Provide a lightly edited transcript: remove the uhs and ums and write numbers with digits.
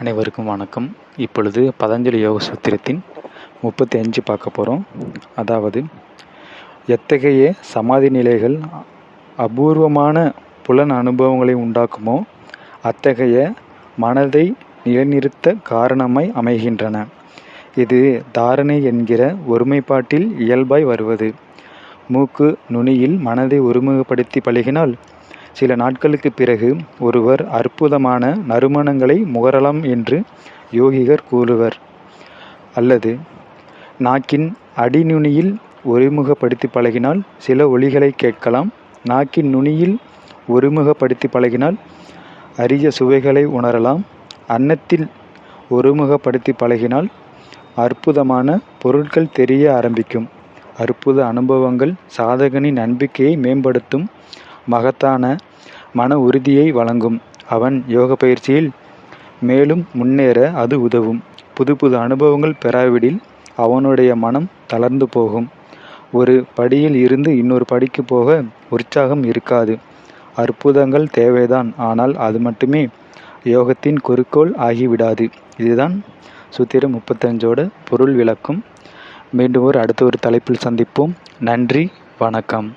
அனைவருக்கும் வணக்கம். இப்பொழுது பதஞ்சலி யோக சூத்திரத்தின் 35 பார்க்க போகிறோம். அதாவது, எத்தகைய சமாதி நிலைகள் அபூர்வமான புலன் அனுபவங்களை உண்டாக்குமோ அத்தகைய மனதை நிலைநிறுத்த காரணமாய் அமைகின்றன. இது தாரணை என்கிற ஒருமைப்பாட்டில் இயல்பாய் வருவது. மூக்கு நுனியில் மனதை ஒருமுகப்படுத்தி பழகினால் சில நாட்களுக்கு பிறகு ஒருவர் அற்புதமான நறுமணங்களை முகரலாம் என்று யோகிகர் கூறுவர். அல்லது நாக்கின் அடிநுனியில் ஒருமுகப்படுத்தி பழகினால் சில ஒலிகளை கேட்கலாம். நாக்கின் நுனியில் ஒருமுகப்படுத்தி பழகினால் அரிய சுவைகளை உணரலாம். அன்னத்தில் ஒருமுகப்படுத்தி பழகினால் அற்புதமான பொருட்கள் தெரிய ஆரம்பிக்கும். அற்புத அனுபவங்கள் சாதகனின் நம்பிக்கையை மேம்படுத்தும். மகத்தான மன உறுதியை வழங்கும். அவன் யோக பயிற்சியில் மேலும் முன்னேற அது உதவும். புது புது அனுபவங்கள் பெறாவிடில் அவனுடைய மனம் தளர்ந்து போகும். ஒரு படியில் இருந்து இன்னொரு படிக்கு போக உற்சாகம் இருக்காது. அற்புதங்கள் தேவைதான், ஆனால் அது மட்டுமே யோகத்தின் குறிக்கோள் ஆகிவிடாது. இதுதான் சூத்திரம் 35ஓட பொருள் விளக்கம். மீண்டும் அடுத்த ஒரு தலைப்பில் சந்திப்போம். நன்றி, வணக்கம்.